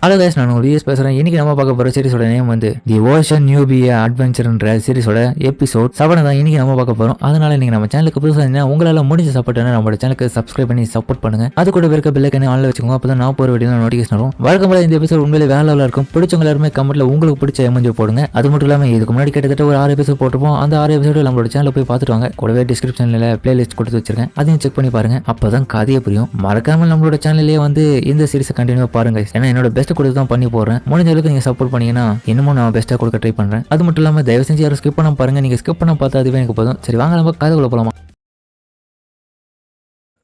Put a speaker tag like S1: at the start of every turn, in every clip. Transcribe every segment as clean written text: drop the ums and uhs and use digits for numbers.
S1: Hello guys, நான் உங்களுக்கு பேசுறேன். இன்னைக்கு நம்ம பார்க்க போற சீரிஸோட நேம் வந்து தி ஓஷன் நியூபியா அட்வென்ச்சர்ன்ற சீரிஸோட எபிசோட் 7 தான் இன்னைக்கு நம்ம பார்க்க போறோம். அதனால நீங்க நம்ம சேனலுக்கு புதுசா இருந்தா உங்களால முடிஞ்ச சப்போர்ட் நம்மளோட சேனலுக்கு சப்ஸ்கிரைப் பண்ணி சப்போர்ட் பண்ணுங்க. அது கூட இருக்க பெல் ஐகானை ஆன்ல வச்சுக்கோங்க. அப்பதான் நான் போற வீடியோ நோட்டிஃபிகேஷன் வரும். வழக்கம் போல இந்த எபிசோட் உண்மையிலே வேற லெவலா இருக்கும். பிடிச்சவங்க எல்லாருமே கமெண்ட்ல உங்களுக்கு பிடிச்ச எமோஜி போடுங்க. அது மட்டும் இல்லாம இதுக்கு முன்னாடி கிட்டத்தட்ட ஒரு 6 எபிசோட் போட்டுப்போம். அந்த 6 எபிசோடு நம்மளோட சேனல்ல போய் பார்த்துட்டு வாங்க. கூடவே டிஸ்கிரிப்ஷன்ல பிளேலிஸ்ட் கொடுத்து வச்சிருக்கேன், அதையும் செக் பண்ணி பாருங்க. அப்பதான் கதையை புரியும். மறக்காம நம்மளோட சேனல்லே வந்து இந்த சீரிஸை கண்டினியூ பாருங்க. ஏன்னா என்னோட பெஸ்ட் கொடுத்து தான் பண்ணி போறேன். முடிஞ்ச அளவுக்கு நீங்க சப்போர்ட் பண்ணீங்கன்னா இன்னமும் நான் பெஸ்ட்டா கொடுக்க ட்ரை பண்றேன். அது மட்டும் இல்லாம தயவு செஞ்சு யாரும் ஸ்கிப் பண்ண பாருங்க. நீங்க ஸ்கிப் பண்ண பார்த்தா அதுவே எனக்கு போதும். சரி வாங்க நம்ம கதைக்குள்ள போலாமா.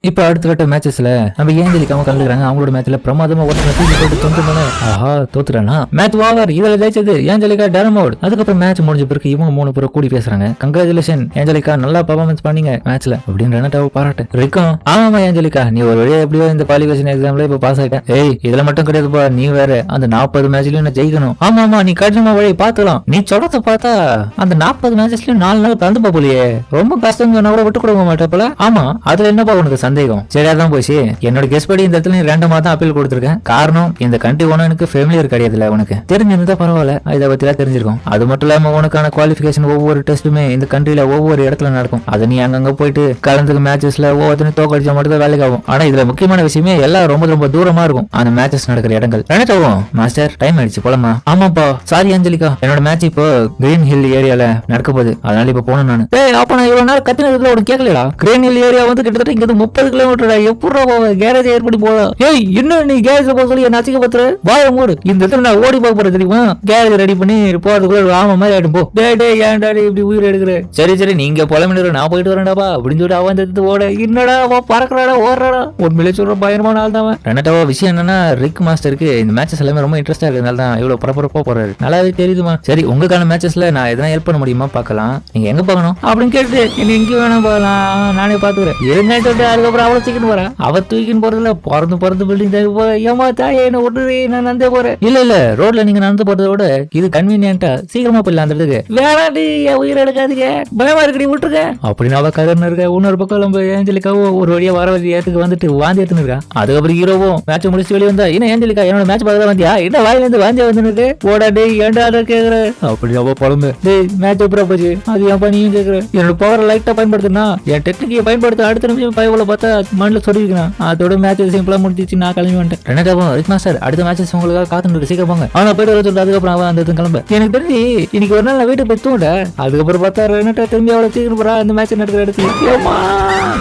S1: இப்போ அடுத்த கட்ட மேட்சஸ்ல நம்ம ஏஞ்சலிக்காம கலந்துக்கிறாங்க. அவங்களோட மேட்ச்ல பிரமாதமா ஆஹா தோத்துறானா மேட்ச் ஓவர். இதுல ஜெயிச்சது ஏஞ்சலிகா டெரமோட். அதுக்கப்புறம் மேட்ச் முடிஞ்ச பிறகு இவங்க 3 பேரும் கூடி பேசுறாங்க. கங்க்ராச்சுலேஷன் ஏஞ்சலிகா, நல்லா பெர்ஃபார்மன்ஸ் பண்ணீங்க மேட்ச்ல அப்படின்னு ரெனட்டாவை பாராட்டு இருக்கும். ஆமா ஏஞ்சலிகா, நீ ஒரு வழியா எப்படியோ இந்த குவாலிஃபிகேஷன் எக்ஸாம்ல இப்ப பாஸ் ஆயிட்டேன். ஏய் இதுல மட்டும் கிடையாதுப்பா, நீ வேற அந்த 40 மேட்ச்லயும் நான் ஜெயிக்கணும். ஆமா நீ கடினமா வழி பாத்துக்கலாம். நீ சொல்றத பார்த்தா அந்த 40 மேட்சஸ்லயும் 4 நாள் கலந்து போலியே, ரொம்ப கஷ்டம் சொன்னா கூட விட்டு கொடுக்க மாட்டேப்பல. ஆமா அதுல என்னப்பா உனக்கு சந்தேகம்? சரியாதான் போச்சு. என்னோட கெஸ் படி இந்த இடத்துல 2 மாதம் அப்பீல் கொடுத்திருக்கேன். காரணம் இந்த கண்ட்ரி ஒன்னும் எனக்கு ஃபேமிலியர் கிடையாதுல. உனக்கு தெரிஞ்சிருந்தா பரவாயில்ல, இதை பத்தி தான் தெரிஞ்சிருக்கும். அது மட்டும் இல்லாம உனக்கான குவாலிஃபிகேஷன் ஒவ்வொரு டெஸ்ட்டுமே இந்த கண்ட்ரில ஒவ்வொரு இடத்துல நடக்கும். அதை நீ அங்கங்க போயிட்டு கலந்துக்கு மேட்சஸ்ல ஒவ்வொருத்தரும் தோக்கடிச்சா மட்டும் தான் வேலைக்கு ஆகும். ஆனா இதுல முக்கியமான விஷயமே எல்லாம் ரொம்ப ரொம்ப தூரமா இருக்கும் அந்த மேட்சஸ் நடக்கிற இடங்கள். நினைச்சாவும் மாஸ்டர் டைம் ஆயிடுச்சு போலமா. ஆமாப்பா சாரி அஞ்சலிகா, என்னோட மேட்ச் இப்போ கிரீன் ஹில் ஏரியால நடக்க போகுது, அதனால இப்ப போனேன் நான். அப்ப நான் இவ்வளவு நாள் கத்தினதுல உனக்கு கேட்கலடா? கிரீன் ஹில் ஏரியா வந்து கிட்டத்தட்ட இங்க 30 கிலோமீட்டர். எப்படா கேரேஜ் ஏற்படி போல? ஏய் இன்னும் நீ கேரேஜ் போக சொல்லி என்ன அச்சிக்க பத்துற வாய மூடு. இந்த இடத்துல நான் ஓடி போக போறேன் தெரியுமா? கேரேஜ் ரெடி பண்ணி போறதுக்குள்ள ஆமா மாதிரி ஆயிடும். போ டே ஏன்டா இப்படி உயிர் எடுக்கிற? சரி நீங்க புலமினு நான் போயிட்டு வரேன்டாப்பா அப்படின்னு சொல்லிட்டு அவன் எடுத்து ஓட. என்னடா பறக்குறாடா ஓடுறாடா. உண்மையிலே சொல்ற பயங்கரமான ஆள் தான். ரெண்டாவா விஷயம் என்னன்னா ரிக் மாஸ்டருக்கு இந்த மேட்சஸ் எல்லாமே ரொம்ப இன்ட்ரெஸ்டா இருக்கிறதுனால தான் இவ்வளவு பரபரப்பா போறாரு. நல்லாவே தெரியுதுமா. சரி உங்களுக்கான மேட்சஸ்ல நான் எதனா ஹெல்ப் பண்ண முடியுமா பாக்கலாம். நீங்க எங்க போகணும் அப்படின்னு கேட்டு என்ன எங்க வேணும் போகலாம், நானே பாத்துக்கிறேன். இருந்துட்டு அதுக்கப்புறம் அவ்வளவு சீக்கிரம் வரேன். அவ தூக்கின்னு போறதுல பிறந்து பில்டிங் ஏமா தாயே என்ன விட்டுரு, நான் நடந்தே போறேன். இல்ல ரோட்ல நீங்க நடந்து போறத விட இது கன்வீனியன்டா சீக்கிரமா போயிடலாம். அந்த இடத்துக்கு வேணாடி என் உயிரை எடுக்காதீங்க, பயமா இருக்கடி விட்டுருக்க அப்படின்னு அவ கதர்னு இருக்க. இன்னொரு பக்கம் நம்ம ஏஞ்சலிக்காவோ ஒரு வழியா வர வழியா ஏத்துக்கு வந்துட்டு வாந்தி எடுத்துன்னு இருக்கா. அதுக்கப்புறம் ஹீரோவும் மேட்ச் முடிச்சு வெளியே வந்தா, என்ன ஏஞ்சலிக்கா என்னோட மேட்ச் பார்க்க வந்தியா? என்ன வாயில இருந்து வாந்தி வந்து ஓடா டே ஏண்டா கேக்குற அப்படி அவ புலம்பு. டேய் மேட்ச் எப்படா போச்சு? அது ஏன் நீயும் கேக்குற? என்னோட பவரை லைட்டா பயன்படுத்தினா என் டெக்னிக்கை பயன்படுத்த அடுத்த நிமிஷம் பயவுல பார்த்தா மண்ணில் சொல்லிருக்கேன். அதோட மேட்ச் சிம்பிளா முடிஞ்சிச்சு, நான் கிளம்பி வந்துட்டேன். ரெண்டாவும் ரிக் மாஸ்டர் அடுத்த மேட்சஸ் உங்களுக்காக காத்துட்டு சீக்கிரம் போங்க. அவனை போயிட்டு வர சொல்லிட்டு அதுக்கப்புறம் அவன் அந்த கிளம்ப. எனக்கு தெரிஞ்சு இன்னைக்கு ஒரு நாள் நான் வீட்டுக்கு போய் தூண்ட. அதுக்கப்புறம் பார்த்தா ரெனட்டா திரும்பி அவளை சீக்கிரம் போறா அந்த மேட்ச் நடக்கிற இடத்துல.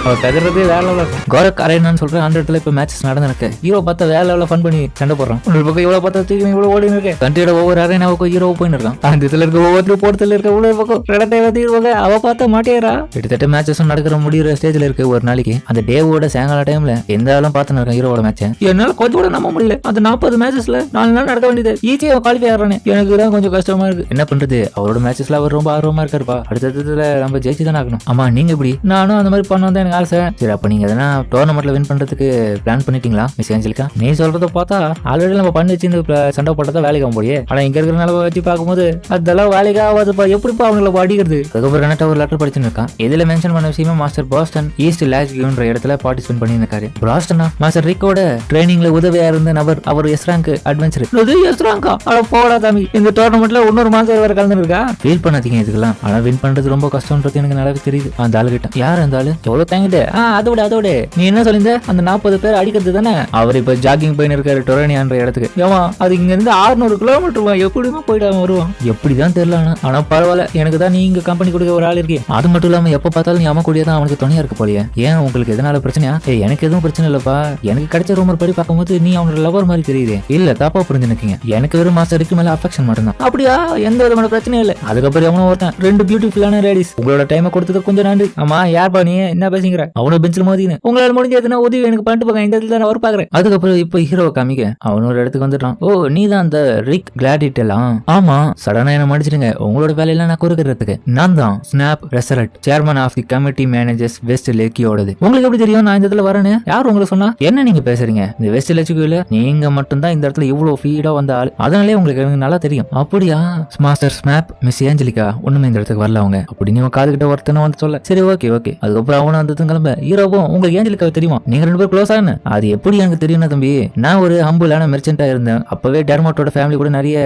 S1: அவ கதறதே வேற லெவலில் கோரக் அரேனான்னு சொல்றேன். அந்த இடத்துல இப்ப மேட்சஸ் நடந்துருக்கு. ஹீரோ பார்த்தா வேற லெவலில் ஃபன் பண்ணி சண்டை போடுறான். ஒரு பக்கம் இவ்வளவு பார்த்தா தூக்கி இவ்வளவு ஓடி இருக்கு. கண்ட்ரியோட ஒவ்வொரு அரேனாவுக்கும் ஹீரோ போயின்னு இருக்கான். அந்த இடத்துல இருக்க ஒவ்வொரு போட்டத்துல இருக்க இவ்வளவு பக்கம் ரெடட்டை வந்திருவாங்க. அவ பார்த்தா மாட்டேறா. கிட்டத்தட்ட மேட்சஸும் நடக்கிற முடிகிற ஸ்டேஜ்ல இருக்கு. ஒரு நாளைக்கு அந்த டேவோட சாயங்கால டைம்ல எந்த ஆளும் பார்த்து இருக்கேன் ஹீரோட மேட்ச். என்னால கொஞ்சம் கூட நம்ப முடியல. அந்த 40 மேட்சஸ்ல 4 நாள் நடக்க வேண்டியது ஈஸியா குவாலிஃபை ஆகிறானே. எனக்கு தான் கொஞ்சம் கஷ்டமா இருக்கு. என்ன பண்றது, அவரோட மேட்சஸ்ல அவர் ரொம்ப ஆர்வமா இருக்காருப்பா. அடுத்ததுல நம்ம ஜெயிச்சு தான் ஆகணும். ஆமா நீங்க எப்படி? நானும் அந்த மாதிரி பண்ண எனக்கு ஆசை. சரி அப்ப நீங்க எதனா டோர்னமெண்ட்ல வின் பண்றதுக்கு பிளான் பண்ணிட்டீங்களா மிஸ் ஏஞ்சலிகா? நீ சொல்றத பார்த்தா ஆல்ரெடி நம்ம பண்ணி வச்சு இந்த சண்டை போட்டதா வேலைக்கு ஆக முடியும். ஆனா இங்க இருக்கிற நிலவை வச்சு பார்க்கும்போது அதெல்லாம் வேலைக்கு ஆகாதுப்பா. எப்படிப்பா அவங்களை அடிக்கிறது? அதுக்கப்புறம் ரெனட்டா ஒரு லெட்டர் படிச்சுன்னு இருக்கான். இதுல மென்ஷன் பண்ண விஷயமா மாஸ்டர் பாஸ்டன் ஈஸ்ட் லாஸ் கியூன்ற இடத்துல பார்ட்டிசிபேட் பண்ணி இருக்காரு. பாஸ்டனா மாஸ்டர் ரிக்கோட ட்ரைனிங்ல உதவியா இருந்த நபர். அவர் எஸ் ரேங்க் அட்வென்ச்சர். எஸ் ரேங்கா? அட போடா தம்பி, இந்த டோர்னமெண்ட்ல இன்னொரு மாஸ்டர் வேற கலந்து இருக்கா. ஃபீல் பண்ணாதீங்க இதுக்கெல்லாம். ஆனா வின் பண்றது ரொம்ப கஷ்டம்ன்றது எனக்கு நல்லாவே தெரியுது. அந்த ஆளு கிட்ட யார் அந்த ஆளு எவ்வளவு தேங்கிட்டு அதோட நீ என்ன சொல்லிருந்த? அந்த 40 பேர் அடிக்கிறது தானே. அவர் இப்ப ஜாகிங் போயின்னு இருக்காரு டொரேனியான்ற இடத்துக்கு. ஏமா அது இங்க இருந்து 600 கிலோமீட்டர் எப்படிமா போயிட்டு வருவான்? எப்படிதான் தெரியல. ஆனா பரவாயில்ல, எனக்கு தான் நீ இங்க கம்பெனி கொடுக்க ஒரு ஆள் இருக்கே. அது மட்டும் இல்லாம எப்ப பார்த்தாலும் நீ அம்மா கூடியதான் அவனுக்கு துணையா இருக்க போலியே. ஏன் உங்களுக்கு எதனால பிரச்சனையா? எனக்கு எதுவும் பிரச்சனை இல்லப்பா. எனக்கு கிடைச்ச ரூமர் படி பார்க்கும்போது நீ அவனோட லவர் மாதிரி தெரியுது. இல்ல தப்பா புரிஞ்சுக்கிங்க, எனக்கு வெறும் மாஸ்டருக்கு மேல அஃபெக்ஷன் மட்டும்தான். அப்படியா? எந்த விதமான பிரச்சனையும் இல்ல. அதுக்கப்புறம் அவனும் ஒருத்தன் 2 பியூட்டிஃபுல்லான லேடிஸ். உங்களோட டைமை கொடுத்தது கொஞ்சம் நன்றி. ஆமா யார்பா நீ என்ன பேசுங்கிற? அவனோட பெஞ்சில் மோதினு உங்களால முடிஞ்ச எத்தனை உதவி எனக்கு பண்ணிட்டு போங்க. இந்த இடத்துல நான் வர பாக்குறேன். அதுக்கப்புறம் இப்ப ஹீரோ காமிக்க அவன் ஒரு இடத்துக்கு வந்துட்டான். ஓ நீ தான் அந்த ரிக் கிளாடிட்டெல்லாம்? ஆமா சடனா என்ன மன்னிச்சிடுங்க, உங்களோட வேலையெல்லாம் நான் குறுக்கிறதுக்கு. நான் தான் ஸ்னாப் ரெசரட் chairman of the committee managers west லேக்கியோடது. உங்களுக்கு எப்படி தெரியும் நான் இந்த இடத்துல வரேன்னு? யார் உங்களுக்கு சொன்னா? என்ன நீங்க பேசுறீங்க? இந்த வெஸ்ட் லட்சுக்குள்ள நீங்க மட்டும் தான் இந்த இடத்துல இவ்வளவு ஃபீடா வந்த ஆள். அதனாலே உங்களுக்கு எனக்கு நல்லா தெரியும். அப்படியா? மாஸ்டர் ஸ்னாப் மிஸ் ஏஞ்சலிகா ஒண்ணுமே இந்த இடத்துக்கு வரல அவங்க அப்படின்னு இவன் காதுகிட்ட ஒருத்தனை வந்து சொல்ல, சரி ஓகே ஓகே. அதுக்கப்புறம் அவனும் அந்த கிளம்ப, ஹீரோவும் உங்களுக்கு ஏஞ்சலிக்காவை தெரியுமா? நீங்க 2 பேரும் க்ளோஸ் ஆன? அது எப்படி எனக்கு தெரியும்னா தம்பி, நான் ஒரு ஹம்பிளான மெர்ச்சென்ட்டா இருந்தேன். அப்பவே டெர்மோட்டோட ஃபேமிலி கூட நிறைய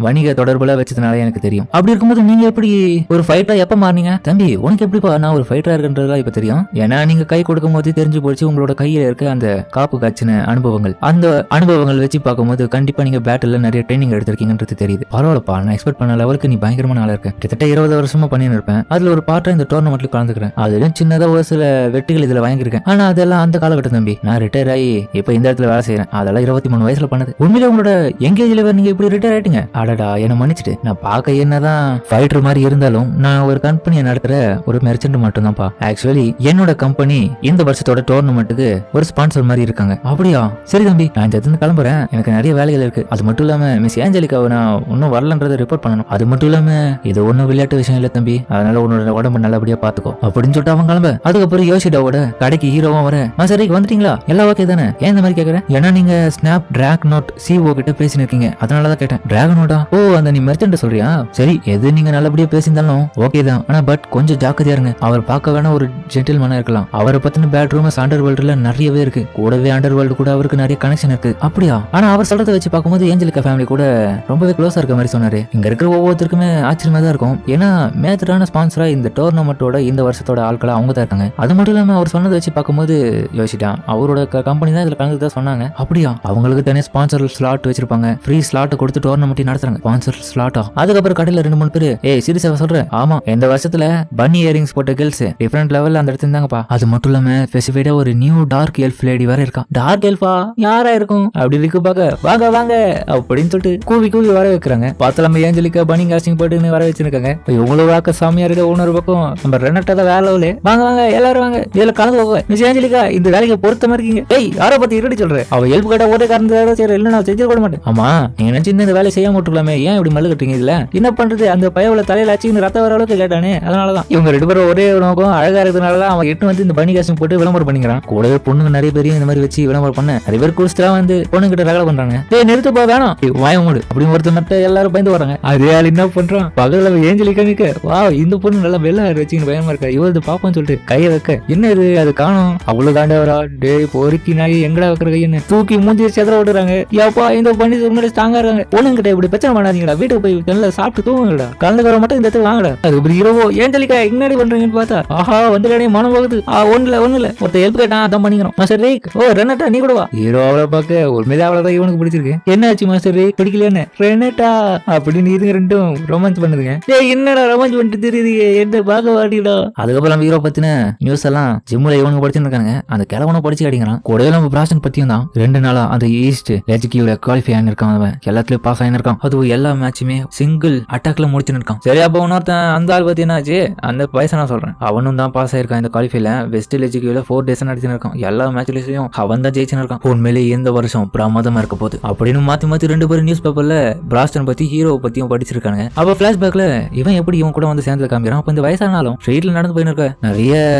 S1: வணிக தொடர்புல வச்சதுனால எனக்கு தெரியும். அப்படி இருக்கும்போது நீங்க எப்படி ஒரு ஃபைட்டரா எப்ப மாறினீங்க? தம்பி உனக்கு எப்படிப்பா நான் ஒரு ஃபைட்டரா இருக்குன்றதெல்லாம் இப்ப தெரியும்? ஏன்னா நீங்க கை கொடுக்கும் போது தெரிஞ்சு போச்சு உங்களோட கையில இருக்க அந்த காப்பு காய்ச்சின அனுபவங்கள். அந்த அனுபவங்கள் வச்சு பார்க்கும்போது கண்டிப்பா நீங்க பேட்டில் நிறைய ட்ரைனிங் எடுத்திருக்கீங்கன்றது தெரியுது. பரவாயில்லப்பா, நான் எக்ஸ்பெக்ட் பண்ண லெவலுக்கு நீ பயங்கரமான ஆளா இருக்க. கிட்டத்தட்ட 20 வருஷமா பண்ணிட்டு இருப்பேன். அதுல ஒரு பார்ட்டா இந்த டோர்னமெண்ட்ல கலந்துக்கிறேன். அதுலயும் சின்னதா ஒரு சில வெற்றிகள் இதுல வாங்கியிருக்கேன். ஆனா அதெல்லாம் அந்த காலகட்டம் தம்பி. நான் ரிட்டையர் ஆகி இப்ப இந்த இடத்துல வேலை செய்யறேன். அதெல்லாம் 23 வயசுல பண்ணது. உண்மையிலே உங்களோட எங்கேஜ்ல நீங்க இப்படி ரிட்டையர் ஆயிட்டீங்க? அடடா, என்ன மன்னிச்சுட்டு. நான் பார்க்க என்னதான் ஃபைட்டர் மாதிரி இருந்தாலும் நான் ஒரு கம்பெனியை நடத்துற ஒரு மெர்ச்சன்ட் மட்டும் தான்ப்பா. ஆக்சுவலி என்னோட கம்பெனி இந்த வருஷத்தோட டோர்னமெண்ட்டுக்கு ஒரு ஸ்பான்சர் மாதிரி இருக்காங்க. அப்படியா? சரி தம்பி, நான் இந்த இடத்துல கிளம்புறேன். எனக்கு நிறைய வேலைகள் இருக்கு. அது மட்டும் இல்லாம மிஸ் ஏஞ்சலிக்காவை நான் இன்னும் வரலன்றதை ரிப்போர்ட் பண்ணணும். அது மட்டும் இல்லாம இது ஒன்னும் விளையாட்டு விஷயம் இல்ல தம்பி. அதனால உன்னோட உடம்பு நல்லபடியா பாத்துக்கோ அப்படின்னு சொல்லிட்டு அவன் கிளம்ப. அதுக்கப்புறம் யோசிடாவோட கடைக்கு ஹீரோவும் வர, சரி வந்துட்டீங்களா? எல்லாம் ஓகே தானே? ஏன் இந்த மாதிரி கேக்குறேன்? ஏன்னா நீங்க ஸ்னாப் டிராக் நோட் சிஓ கிட்ட பேசினு இருக்கீங்க. அதனாலதான் கேட்டேன். Dragon NOTA? ஓ, அந்த நீ மெர்ச்சன்ட் சொல்றியா? சரி, எது நீங்க நல்லபடியா பேசியிருந்தாலும் ஓகே தான். ஆனா பட் கொஞ்சம் ஜாக்கிரதையா இருங்க. அவர் பார்க்க வேணா ஒரு ஜென்டில்மேனா இருக்கலாம். அவரை பத்தின பேட் ரூமர்ஸ் அண்டர் வேர்ல்டுல நிறையவே இருக்கு. கூடவே அண்டர் வேர்ல்டு கூட அவருக்கு நிறைய கனெக்ஷன் இருக்கு. அப்படியா? ஆனா அவர் சொல்றதை வச்சு பார்க்கும்போது ஏஞ்சலிகா ஃபேமிலி கூட ரொம்பவே க்ளோஸா இருக்க மாதிரி சொன்னாரு. இங்க இருக்கிற ஒவ்வொருத்தருக்குமே ஆச்சரியமா தான் இருக்கும். ஏன்னா மேஜரான ஸ்பான்சரா இந்த டோர்னமெண்டோட இந்த வருஷத்தோட ஆட்களா அவங்க தான் இருக்காங்க. அது மட்டும் இல்லாம அவர் சொன்னதை வச்சு பார்க்கும்போது யோசிட்டான், அவரோட கம்பெனி தான் இதுல கலந்துதான் சொன்னாங்க. அப்படியா? அவங்களுக்கு தனியாக ஸ்பான்சர் ஸ்லாட் வச்சிருப்பாங்க. ஃப்ரீ ஸ்லாட் கொடுத்து டோர்னமெண்ட் நடத்துறாங்க. ஸ்பான்சர் ஸ்லாட்டா? அதுக்கப்புறம் கடையில 2-3 பேரு, ஏய் சீரியஸா சொல்றேன்? ஆமா, இந்த வருஷத்துல பன்னி இயரிங்ஸ் போட்ட கேர்ள்ஸ் டிஃபரெண்ட் லெவல்ல அந்த இடத்துல இருந்தாங்கப்பா. அது மட்டும் இல்லாம ஸ்பெசிஃபைடா ஒரு நியூ டார்க் எல்ஃப் லேடி வேற இருக்கா. டார்க் எல்ஃபா? யாரா இருக்கும்? அப்படி இருக்கு பாக்க. வாங்க வாங்க அப்படின்னு சொல்லிட்டு கூவி கூவி வர வைக்கிறாங்க. பார்த்தா நம்ம ஏஞ்சலிக்கா பனி காஸ்டிங் போட்டுன்னு வர வச்சிருக்காங்க. இவங்கள வாக்க சாமியாரிட இன்னொரு பக்கம் நம்ம ரெனட்டாத வேலையில வாங்க வாங்க எல்லாரும் வாங்க இதுல கலந்து போக. மிஸ் ஏஞ்சலிக்கா இந்த வேலைக்கு பொருத்தமா இருக்கீங்க. ஏய் யாரை பத்தி இருடி சொல்ற? அவ ஹெல்ப் கேட்டா ஒரே காரணம் சரி இல்ல நான் செஞ்சு கூட மாட்டேன். ஆமா, நீங்க நினைச்சு இந்த வேலை செய்யாம விட்டுலாமே, ஏன் இப்படி மல்லு கட்டுறீங்க? இதுல என்ன பண்றது? அந்த பயவுல தலையில ஆச்சு இந்த ரத்த வர அளவுக்கு கேட்டானே. அதனாலதான் இவங்க 2 பேரும் ஒரே நோக்கம் அழகா இருக்கிறதுனாலதான் அவன் 8 வந்து இந்த பனி காஸ்டிங் போட்டு விளம்பரம் பண்ணிக்கிறான். கூடவே பொண்ணுங்க நிறைய பேரையும் இந்த மாதிரி வச்சு விளம்பரம் பண்ண நிறைய பேர் குடிச்சுலாம் வந்து பொண்ணுகிட்ட ரகலை பண்றாங்க. ஏய் நிறுத்து போ, வேணாம் வாய மூடு அப்படின்னு ஒருத்தர் மட்டும் எல்லாரும் பயந்து வராங்க. அதே ஆள் என்ன பண்றான்? பகல ஏஞ்சலிக்கா நிக்க, வா இந்த பொண்ணு நல்லா வெள்ள வச்சுன்னு பயமா இருக்கா, இவரது பாப்பான்னு சொல்லிட்டு கையை வைக்க, என்ன இது அது காணும்? அவ்வளவு தாண்டா வரா. டே பொறுக்கி நாய் எங்கடா வைக்கிற கைன்னு தூக்கி மூஞ்சி செதற விடுறாங்க. ஏப்பா இந்த பண்ணி முன்னாடி ஸ்ட்ராங்கா இருக்காங்க. பொண்ணுங்கிட்ட இப்படி பிரச்சனை பண்ணாதீங்கடா, வீட்டுக்கு போய் நல்லா சாப்பிட்டு தூங்குங்கடா, கலந்து வர மட்டும் இந்த இடத்துல வாங்கடா. அது ஹீரோவோ ஏஞ்சலிக்கா இன்னாடி பண்றீங்கன்னு பார்த்தா ஆஹா வந்துடானே மனம் போகுது. ஒண்ணுல ஒருத்த ஹெல்ப் கேட்டான் அதான் பண்ணிக்கிறோம். மாஸ்டர் ரேக், ஓ ரெனட்டா நீ கூட வா. ஹீரோ அவளை பார்க்க உண்மையிலே அவ்வளவுதான் இவனுக்கு பிடிச்சிருக்கு. என்னாச்சு மாஸ்டர் ரேக் பிடிக்கலையானே? ரெனட்டா அப்படின்னு இதுங்க ரெண்டும் ரொமான்ஸ் பண்ணுதுங்க. என்னடா ரொமான்ஸ் பண்ணிட்டு தெரியுது என்ன பார்க்க வாடிடா. அதுக்கப்புறம் நம்ம ஹீரோ பத்தின நியூஸ் எல்லாம் ஜிம்முல இவனுக்கு படிச்சுட்டு இருக்காங்க. அந்த கிழவனும் படிச்சு அடிக்கிறான். கூடவே நம்ம பிராஸ்டன் பத்தியும் தான் 2 நாளா அந்த ஈஸ்ட் லெஜிக்கியோட குவாலிஃபை ஆயிருக்கான். அவன் எல்லாத்துலயும் பாஸ் ஆயிருக்கான். அதுவும் எல்லா மேட்சுமே சிங்கிள் அட்டாக்ல முடிச்சுன்னு இருக்கான். சரி, அப்ப இன்னொருத்தன் அந்த ஆள் பத்தி என்னாச்சு? அந்த வயசை நான் சொல்றேன், அவனும் தான் பாஸ் ஆயிருக்கான் இந்த குவாலிஃபைல. வெஸ்ட் லெஜிக்கியோல 4 டேஸ் நடத்தின்னு இருக்கான். எல்லா மேட்ச்லயும் அவன் தான் ஜெயிச்சுன்னு இருக்கான். உண்மையிலே இந்த வருஷம் பிரமாதமா இருக்க போகுது அப்படின்னு மாத்தி 2 பேரும் நியூஸ் பேப்பர்ல பிராஸ்டன் பத்தி ஹீரோ பத்தியும் படிச்சிருக்காங்க. அப்ப பிளாஷ்பேக்ல இவன் எப்படி இவன் கூட வந்து சேர்ந்து காமிக்கிறான். அப்ப இந்த வயசானாலும் ஸ்ட்ரீட்ல நடந்து போயின்னு இருக்க நிறைய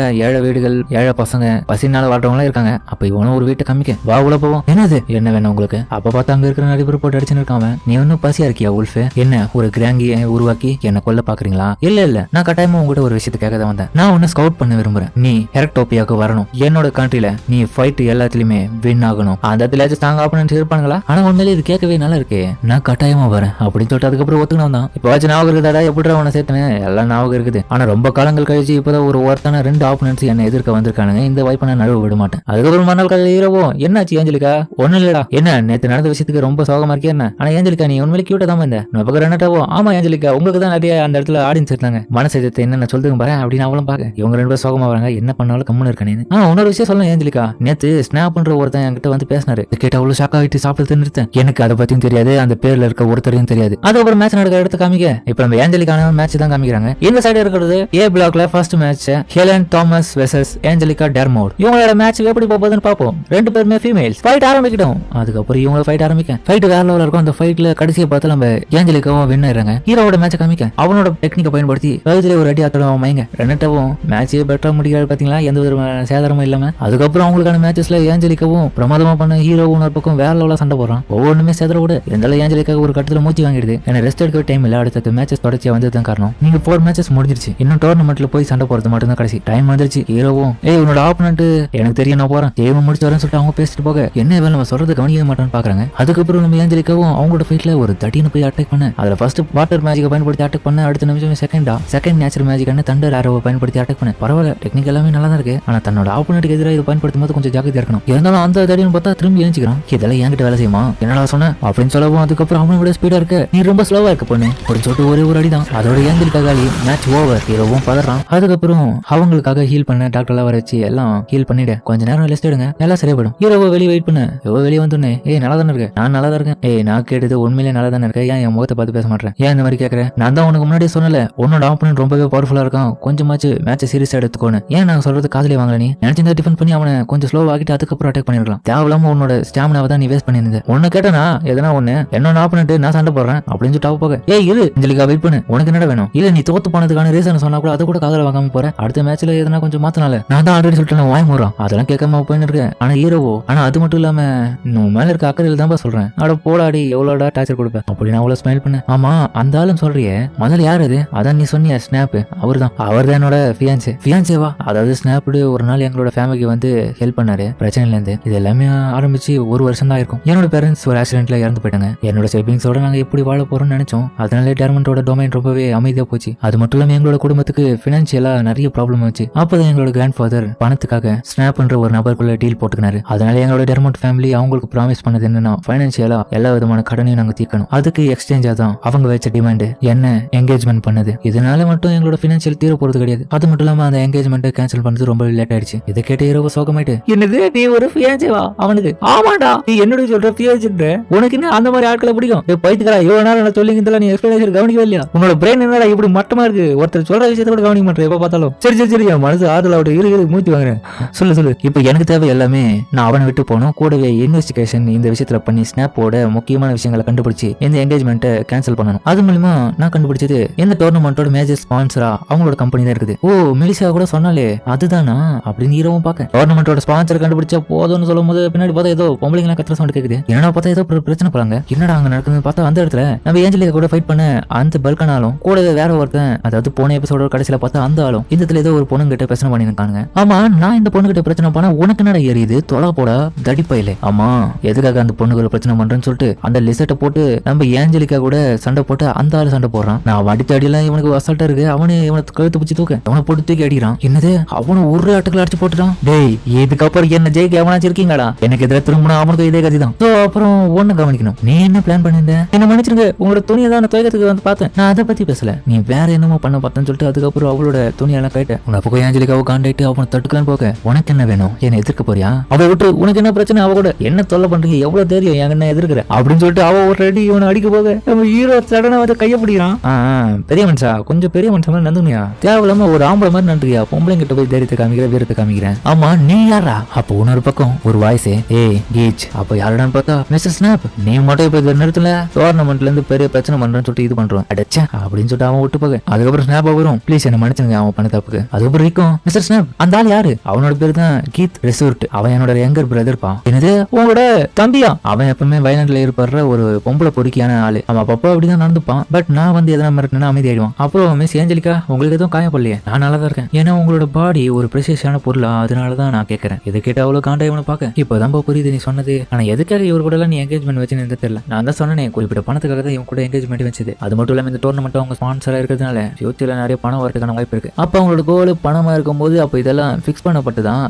S1: ஏழை வீடுகள், ஏழை பசங்க, பசினால வாழ்றவங்க இருக்காங்க. அப்ப இவனும் ஒரு வீட்டை காமிக்க, வா உள்ள போவோம். என்னது என்ன வேணும் உங்களுக்கு? அப்ப பார்த்தா அங்க இருக்கிற நிறைய பேர் போட்டு அடிச்சுன்னு இருக்கான். நீ ஒன்னும் பசியா இருக்கியா உல்ஃபே? என்ன ஒரு கிராங்கியை உருவாக்கி என்ன கொல்ல பாக்குறீங்களா? இல்ல நான் கட்டாயமா உங்ககிட்ட ஒரு விஷயத்தை கேட்க தான் வந்தேன். நான் உன்னை ஸ்கவுட் பண்ண விரும்புறேன். நீ ஹெரக்டோபியாவுக்கு வரணும். என்னோட கண்ட்ரில நீ ஃபைட் எல்லாத்துலயுமே வின் ஆகணும். அந்த இடத்துல ஸ்ட்ராங் ஆப்போனன்ட்ஸ் இருப்பாங்களா? ஆனா உண்மையிலே இது கேட்கவே நல்லா இருக்கு. நான் கட்டாயமா வரேன் அப்படின்னு சொல்லிட்டு அதுக்கப்புறம் ஒத்துக்கணும் தான். இப்போ ஞாபகம் இருக்குதாடா எப்படி உன சேர்த்தேன்? எல்லாம் ஞாபகம் இருக்குது. ஆனா ரொம்ப காலங்கள் கழிச்சு இப்பதான் ஒரு ஒருத்தான 2 ஆப்போனன்ட்ஸ் என்ன எதிர்க்க வந்திருக்கானுங்க. இந்த வாய்ப்பை நான் நழுவ விட மாட்டேன். அதுக்கப்புறம் மறுநாள் காலையில் ஹீரோவோ, என்னாச்சு ஏஞ்சலிக்கா? ஒன்னும் இல்லடா. என்ன நேற்று நடந்த விஷயத்துக்கு ரொம்ப சோகமா இருக்கே என்ன? ஆனா ஏஞ்சலிக்கா நீ உண்மையிலே கியூட்டா தான் இருந்த. நம்ம ரெனட்டாவோ, ஆமா ஏஞ்சலிக்கா உங்களுக்கு தான் நிறைய அந்த இடத்துல ஆடியன்ஸ் இருந்தாங்க. மனசேதத்தை என்ன சொல்லுங்க பாரு அப்படின்னு அவளும் பாக்க இவங்க 2 பேரும் சோகமா வராங்க. என்ன பண்ணாலும் கம்முன்னு இருக்கானே. இன்னொரு விஷயம் சொல்ல ஏஞ்சலிக்கா, நேத்து ஸ்னாப் பண்ற ஒருத்தன் என்கிட்ட வந்து பேசினாரு. கேட்ட அவ்வளவு ஷாக்கா ஆயிட்டு சாப்பிட்டு நிறுத்தேன். எனக்கு அதை பத்தியும் தெரியாது, அந்த பேர்ல இருக்க ஒருத்தரையும் தெரியாது. அதுக்கப்புறம் மேட்ச் நடக்கிற இடத்த காமிக்க இப்ப நம்ம ஏஞ்சலிக்கான மேட்ச் தான் காமிக்கிறாங்க. இந்த சைடு இருக்கிறது ஏ பிளாக்ல first match Helen Thomas versus Angelica Dermot. இவங்களோட மேட்ச் எப்படி போகுதுன்னு பாப்போம். 2 பேருமே ஃபீமேல்ஸ். ஃபைட் ஆரம்பிக்கட்டும். அதுக்கப்புறம் இவங்க ஃபைட் ஆரம்பிக்க ஃபைட் வேற லெவல்ல இருக்கும். அந்த ஃபைட்ல கடைசியை பார்த்து நம்ம ஏஞ்சலிகாவும் வின் ஆயிடுறாங்க. ஹீரோவோட மேட்ச் காமிக்க அவனோட டெக்னிக்கை பயன்படுத்தி கழுத்துல ஒரு அடி ஆத்தடம் மயங்க ரெனட்டாவும் மேட்சே பெட்டரா முடியாது. பாத்தீங்களா எந்த விதமான சேதாரமும் இல்லாம. அதுக்கப்புறம் அவங்களுக்கான மேட்சஸ்ல ஏஞ்சலிக்காவும் பிரமாதமா பண்ண ஹீரோவும் ஒரு பக்கம் வேற லெவலா சண்டை போடுறான். ஒவ்வொன்றுமே சேதர விட இருந்தாலும் ஏஞ்சலிக்காக ஒரு கட்டத்துல மூச்சு வாங்கிடுது. ஏன்னா ரெஸ்ட் எடுக்க டைம் இல்ல. அடுத்த மேட்சஸ் தொடர்ச்சியா வந்ததுதான் காரணம். நீங்க 4 மேட்சஸ் முடிஞ்சிருச்சு. இன்னும் டோர்னமெண்ட்ல போய் சண்டை போறது மட்டும் தான் கடைசி டைம் வந்துருச்சு. ஹீரோவும் உன்னோட ஆப்பனண்ட் எனக்கு தெரியும் நான் போறேன் கேம் முடிச்சு வரேன்னு சொல்லிட்டு அவங்க பேசிட்டு போக என்ன வேலை நம்ம சொல்றது கவனிக்க மாட்டோம்னு பாக்குறாங்க. அதுக்கப்புறம் நம்ம ஏஞ்சலிக்காவும் அவங்களோட ஃபைட்ல ஒரு தட்டின்னு போய் அட்டாக் பண்ண அதுல ஃபர்ஸ்ட் வாட்டர் மேஜிக்கை பயன்படுத்தி அட்டாக் பண்ண அடுத்த நிமிஷம் செகண்ட் நேச்சுரல் மேஜிக்கான தண்டர் ஆரோவை பயன்படுத்தி அட்டாக் பண்ண பரவாயில்ல டெக்னிக் எல்லாமே நல்லா தான் இருக்கு. ஆனா தன்னோட ஆப்போனட்டுக்கு எதிராக இதை பயன்படுத்தும் போது கொஞ்சம் ஜாக்கிரதையா இருக்கணும். இருந்தாலும் அந்த தடின்னு பார்த்தா திரும்பி ஏஞ்சிக்கிறான். இதெல்லாம் என்கிட்ட வேலை செய்யுமா என்னடா சொன்ன அப்படின்னு சொல்லவும் அதுக்கப்புறம் அவனை விட ஸ்பீடா இருக்க நீ ரொம்ப ஸ்லோவா இருக்க பொண்ணு அப்படின்னு சொல்லிட்டு ஒரே ஒரு அடிதான். அதோட ஏஞ்சலிக்காக மேட்ச் ஓவர். ஹீரோவும் பதறான். அதுக்கப்புறம் அவங்களுக்காக ஹீல் பண்ண டாக்டர்லாம் வர வச்சு எல்லாம் ஹீல் பண்ணிடு கொஞ்ச நேரம் ரெஸ்ட் எடுங்க எல்லாம் சரியாயிடும். ஹீரோவை வெளியே வெயிட் பண்ண வெளியே வந்துனே நல்லா தானே இருக்கு நான் நல்லா தான் இருக்கேன். நான் கேட்டது உண்மையிலே நல்லா தானே இருக்கேன். ஏன் என் முகத்தை பார்த்து பேச மாட்டேன் ஏன் இந்த மாதிரி கேட்கறேன். நான் தான் உனக்கு முன்னாடியே சொன்னல உன்னோட ஆப்பனன்ட் ரொம்பவே பவர்ஃபுல்லா இருக்கான் கொஞ்சமாச்சு மேட்சை சீரியஸா எடுத்துக்கோன்னு. ஏன் நான் சொல்றது காதலே வாங்கல நீ நினைச்சிருந்தா டிஃபன் பண்ணி அவனை கொஞ்சம் ஸ்லோ ஆகிட்டு அதுக்கப்புறம் அட்டாக் பண்ணிருக்கலாம். தேவையில்லாம உன்னோட ஸ்டாமினாவை தான் நீ வேஸ்ட் பண்ணிருந்த. ஒன்னு கேட்டனா எதனா ஒண்ணு என்னோட ஆப்பனன்ட் நான் சண்டை போடுறேன் அப்படின்னு சொல்லிட்டு போக இரு அஞ்சலிக்கா வெயிட் பண்ணு உனக்கு என்ன வேணும். இல்ல நீ தோத்து போனதுக்கான ரீசன் சொன்னா கூட அதை கூட காதல வாங்காம போற. அடுத்த மேட்ச்ல எதனா கொஞ்சம் மாத்தனால நான் தான் ஆல்ரெடி சொல்லிட்டு வாய் மூறான் அதெல்லாம் கேட்காம போயின்னு இருக்கேன். ஆனா ஹீரோவோ ஆனா அது மட்டும் இல்லாம இன்னும் மேல இருக்க அக்கறையில் தான் சொல்றேன். அட போடாடி எவ்வளோடா டார்ச்சர் கொடுப்பேன் அப்படின்னு அவ்வளவு ஸ்மைல் பண்ண. ஆமா அந்த ஆளும் சொல்றியே முதல்ல யாரு அது அதான் நீ சொன்னிய ஸ்னாப் அவர் தான் என்னோட ஃபியான்சேவா அதாவது ஸ்னாப்டு ஒரு நாள் எங்களோட ஃபேமிலிக்கு வந்து ஹெல்ப் பண்ணாரு பிரச்சனைல இருந்து. இது எல்லாமே ஆரம்பிச்சு 1 வருஷம் தான் இருக்கும். என்னோட பேரண்ட்ஸ் ஒரு ஆக்சிடென்ட்ல இறந்து போயிட்டாங்க. என்னோட சேவிங்ஸோட நாங்க எப்படி வாழ போறோம்னு நினைச்சோம். அதனால டெர்மெண்டோட டொமைன் ரொம்பவே அமைதியா போச்சு. அது மட்டும் இல்லாம எங்களோட குடும்பத்துக்கு பினான்சியலா நிறைய ப்ராப்ளம் வச்சு அப்பதான் எங்களோட கிராண்ட் ஃபாதர் பணத்துக்காக ஸ்னாப்ன்ற ஒரு நபருக்குள்ள டீல் போட்டுக்கினாரு. அதனால எங்களோட டெர்மெண்ட் ஃபேமிலி அவங்களுக்கு ப்ராமிஸ் பண்ணது என்னன்னா பைனான்சியலா எல்லா விதமான கடனையும் நாங்க தீர்க்கணும். அதுக்கு எக்ஸ்சேஞ்சா தான் அவங்க வச்ச டிமாண்ட் என்ன என்கேஜ்மெண்ட் பண்ணது. இதனால மட்டும் எங்களோட பினான்சியல் தீர போறது கிடையாது. அது மட்டும் இல்லாம அந்த என்கேஜ்மெண்ட் கேன்சல் பண்ணது ரொம்ப லேட் ஆயிடுச்சு. இதை கேட்டு இரவு சோகமாயிட்டு என்னது நீ ஒரு ஃபியான்சேவா அவனுக்கு ஆமாடா நீ என்னோட சொல்ற ஃபியான்சேன்ற உனக்கு என்ன அந்த மாதிரி ஆட்களை பிடிக்கும் பைத்துக்கடா இவ்வளவு நேரம் நான் சொல்லி நீ எக்ஸ்பிளேஷன் கவனிக்கவே இல்லையா உன்னோட பிரெயின் என்னடா இப்படி மட்டமா இருக்கு ஒருத்தர் சொல்ற விஷயத்த கூட கவனிக்க மாட்டேன் எப்ப பார்த்தாலும் சரி மனசு ஆறுதல் அவட இரு மூச்சு வாங்குறேன் சொல்லு இப்ப எனக்கு தேவை எல்லாமே நான் அவனை விட்டு போனோம் கூடவே இன்வெஸ்டிகேஷன் இந்த விஷயத்துல பண்ணி ஸ்னாப்போட முக்கியமான விஷயங்களை கண்டுபிடிச்சு இந்த என்கேஜ்மெண்ட்டை கேன்சல் பண்ணணும். அது மூலமா நான் கண்டுபிடிச்சது இந்த டோர்னமெண்டோட மேஜர் ஸ்பான்சரா அவங்களோட கம்பெனி தான் இருக்குது. மெலிசா கூட சொன்னாலே அதுதானா அப்படின்னு ஹீரோவும் பார்க்க டோர்னமெண்டோட ஸ்பான்சர் கண்டுபிடிச்சா போதும்னு சொல்லும் போது பின்னாடி பார்த்தா ஏதோ பொம்பளைங்க கத்துற சவுண்ட் கேக்குது. என்னடா பார்த்தா ஏதோ பிரச்சனை போறாங்க என்னடா அங்க நடக்குதுன்னு பார்த்தா அந்த இடத்துல நம்ம ஏஞ்சலிக்கா கூட ஃபைட் பண்ண அந்த பல்கனாலும் கூடவே வேற ஒருத்தன் அதாவது போன எபிசோட கடைசியில பார்த்தா அந்த ஆளும் இந்த இடத்துல ஏதோ ஒரு பொண்ணு கிட்ட பிரச்சனை பண்ணிருக்காங்க. ஆமா நான் இந்த பொண்ணு கிட்ட பிரச்சனை பண்ணா உனக்கு என்னடா எரியுது தொலை போட தடிப்பையில. ஆமா எதுக்காக அந்த பொண்ணுகளை பிரச்சனை பண்றேன்னு சொல்லிட்டு அந்த லிசட்டை போட்டு நம்ம ஏஞ்சலிக்கா கூட சண்டை போட்டு அந்த ஆளு சண்டை போடுறான். நான் அடித்த அடியெல்லாம் இவனுக்கு அசால்ட்டா இருக்கு. அவனு இவனை கழுத்து பிடிச்சி தூக்க அவனை போட்டு தூக்கி அடிக்கிறான். என்னது அவனை ஒரு ஆட்டுக்குள்ள அடிச்சு போட்டுட்டான். டேய் இதுக்கப்புறம் என்ன ஜெயிக்க எவனாச்சு இருக்கீங்களா எனக்கு எதிராக திரும்பினா அவனுக்கு இதே கதி தான். அப்புறம் ஒண்ணு கவனிக்கணும் நீ என்ன பிளான் பண்ணிருந்த என்ன மன்னிச்சிருங்க உங்களோட துணியை தான் நான் துவைக்கிறதுக்கு வந்து பார்த்தேன். நான் அதை பத்தி பேசல நீ வேற என்னமோ பண்ண பார்த்தேன்னு சொல்லிட்டு அதுக்கப்புறம் அவளோட துணியெல்லாம் கேட்ட உன அப்போ ஏஞ்சலிக்காவை காண்டாக்ட் அவனை தட்டுக்கலான்னு போக உனக்கு என்ன வேணும் என்ன எதிர்க்க போறியா அவ விட்டு உனக்கு என்ன பிரச்சனை அவ கூட என்ன தொல்லை பண்றீங்க எவ்வளவு தெரியும் என் என்ன எதிர்க்கிற அப்படின்னு சொல்லிட்டு அவ ஒரு ரெடி இவனை அடிக்க போக நம்ம ஹீரோ சடனா வந்து கைய பிடிக்கிறான். பெரிய மனுஷா கொஞ்சம் பெரிய மனுஷன் மாதிரி நந்துனியா தேவையில்லாம ஒரு ஆம்பளை மாதிரி நன்றியா பொம்பளை கிட்ட போய் தைரியத்தை காமிக்கிற வீரத்தை காமிக்கிறேன். ஆமா நீ யாரா அப்போ இன்னொரு பக்கம் ஒரு வாய்ஸே கீச் அப்ப யாருடான்னு பார்த்தா மிஸ்டர் ஸ்னாப் நீ மட்டும் இப்ப இந்த நேரத்துல டோர்னமெண்ட்ல இருந்து பெரிய பிரச்சனை பண்றேன்னு சொல்லிட்டு இது பண்றான் அடைச்சா அப்படின்னு சொல்லிட்டு அவன் விட்டு போக அதுக்கப்புறம் ஸ்னாப் வரும் ப்ளீஸ் என்ன மன்னிச்சுங்க அவன் பண்ண தப்புக்கு. அதுக்கப்புறம் இருக்கும் மிஸ்டர் ஸ்னாப் அந்த ஆள் யாரு அவனோட பேரு தான் கீத் ரெசூர்ட் அவன் என்னோட யங்கர் பிரதர் பா. என்னது உங்களோட தம்பியா அவன் எப்பவுமே வயநாட்டுல இருப்படுற ஒரு பொம்பளை பொறுக்கியான ஆளு. அவன் அப்பப்போ அப்படிதான் நடந்துப்பான். பட் நான் வந்து எதனா மிரட்டினா அமைதி ஆயிடுவான். அப்புறம் மிஸ் ஏஞ்சலிக்கா உங்களுக்கு எதுவும் காயப்படலையே நான் நல்லா தான் இருக்கேன் ஏன்னா உங்களோட பாடி ஒரு ப்ரெஷியஸான பொருளா அதனாலதான் நான் கேட்கறேன். இதை கேட்ட அவ்வளவு காண்டா இவனை பார்க்க இப்பதான் புரியுது நீ சொன்னது. ஆனா எதுக்காக இவர் கூட எல்லாம் நீ என்கேஜ்மெண்ட் வச்சுன்னு தெரியல. நான் தான் சொன்னேன் குறிப்பிட்ட பணத்துக்காக தான் இவன் கூட என்கேஜ்மெண்ட் வச்சது. அது மட்டும் இல்லாம இந்த டோர்னமெண்ட் அவங்க ஸ்பான்சரா இருக்கிறதுனால ஃபியூச்சர்ல நிறைய பணம் வரதுக்கான வாய்ப்பு இருக்கு. அப்ப அவங்களோட கோல் பணமா இருக்கும்போது அப்ப இதெல்லாம் ஃபிக்ஸ் பண்ணப்பட்டுதான்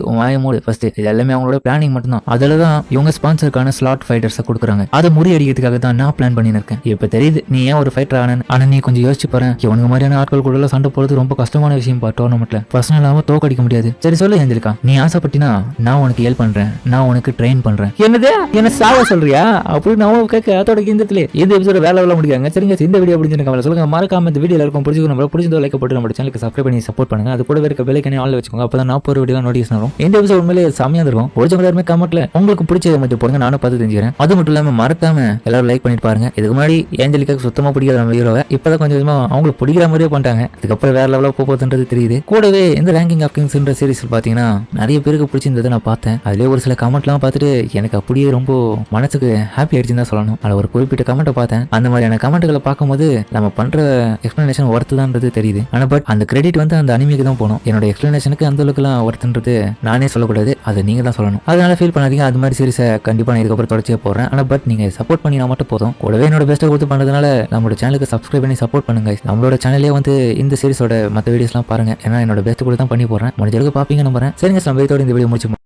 S1: உன் வாய மூடு ஃபர்ஸ்ட் இது எல்லாமே அவங்களோட பிளானிங் மட்டும் தான். அதுலதான் இவங்க ஸ்பான்சருக்கான ஸ்லாட் ஃபைட்டர்ஸை கொடுக்குறாங்க. அதை முறியடிக்கிறதுக்காக தான் நான் பிளான் பண்ணிருக்கேன். இப்ப தெரியுது நீ ஏன் ஒரு ஃபைட்டர் ஆனா நீ கொஞ்சம் யோசிச்சு பாரு இவனுக்கு மாதிரியான ஆட்கள் கூட எல்லாம் சண்டை போறது ரொம்ப கஷ்டமான விஷயம் பா டோர்னமெண்ட்ல பர்சனலாம தோக்கடிக்க முடியாது. சரி சொல்லு ஏஞ்சலிக்கா நீ ஆசைப்பட்டினா நான் உனக்கு ஹெல்ப் பண்றேன் நான் உனக்கு ட்ரெயின் பண்றேன். என்னது என்ன சாவ சொல்றியா அப்படின்னு நான் கேட்க அதோட இந்த எபிசோட வேலை முடியாங்க. சரிங்க இந்த வீடியோ அப்படின்னு சொல்லுங்க மறக்காம இந்த வீடியோ இருக்கும் பிடிச்சதோ லைக் போட்டு நம்ம சேனலுக்கு சப்ஸ்கிரைப் பண்ணி சப்போர்ட் பண்ணுங்க. அது கூட இருக்க பெல்லைக்கனே ஆன்ல வச்சுக்கோங்க அப்பதான் நான் போற வீடியோ நோட்டிஃபிகேஷன் வரும். இந்த எபிசோட் உண்மையிலே செமையா இருக்கும். பிடிச்சவங்க எல்லாருமே கமெண்ட்ல உங்களுக்கு பிடிச்சதை மட்டும் போடுங்க நானும் பார்த்து தெரிஞ்சுக்கிறேன். அது மட்டும் இல்லாம மறக்காம எல்லாரும் லைக் பண்ணிட்டு பாருங்க. இதுக்கு முன்னாடி ஏஞ்சலிக்கா சுத்தமா பிடிக்காத நம்ம ஹீரோவை இப்பதான் கொஞ்சம் கொஞ்சமா அவங்களுக்கு பிடிக்கிற மாதிரியே பண்ணிட்டாங்க. அதுக்கப்புறம் வேற லெவலில் போகுதுன்றது தெரியுது. கூடவே இந்த ரேங்கிங் ஆஃப் கிங்ஸ் பெஸ்ட்ன்ற சீரிஸ் பார்த்தீங்கன்னா நிறைய பேருக்கு பிடிச்சிருந்ததை நான் பார்த்தேன். அதுலேயே ஒரு சில கமெண்ட்லாம் பார்த்துட்டு எனக்கு அப்படியே ரொம்ப மனசுக்கு ஹாப்பி ஆயிடுச்சுன்னு தான் சொல்லணும். அதில் ஒரு குறிப்பிட்ட கமெண்ட்டை பார்த்தேன். அந்த மாதிரியான கமெண்ட்டுகளை பார்க்கும்போது நம்ம பண்ற எக்ஸ்பிளனேஷன் ஒர்த்து தான்றது தெரியுது. ஆனால் பட் அந்த கிரெடிட் வந்து அந்த அனிமிக்கு தான் போகணும். என்னோட எக்ஸ்பிளனேஷனுக்கு அந்த அளவுக்குலாம் ஒர்த்துன்றது நானே சொல்லக்கூடாது, அதை நீங்க தான் சொல்லணும். அதனால ஃபீல் பண்ணாதீங்க. அது மாதிரி சீரிஸை கண்டிப்பாக நான் இதுக்கப்புறம் தொடர்ச்சியாக போடுறேன். ஆனால் பட் நீங்கள் சப்போர்ட் பண்ணினா மட்டும் போதும். கூடவே என்னோட பெஸ்ட்டை கொடுத்து பண்ணுறதுனால நம்மளோட சேனலுக்கு சப்ஸ்கிரைப் பண்ணி சப்போர்ட் பண்ணுங்க. நம்மளோட சேனலே வந்து இந்த சீரிஸோட மற்ற வீடியோஸ்லாம் பாருங்க. ஏன்னா என்னோட பெஸ்ட் கூட தான் பண்ணி போடுறேன். முடிஞ்ச அளவுக்கு பார்ப்பீங்க நம்புறேன். சரிங்க, நம்ம இதோட இந்த வீடியோ முடிச்சு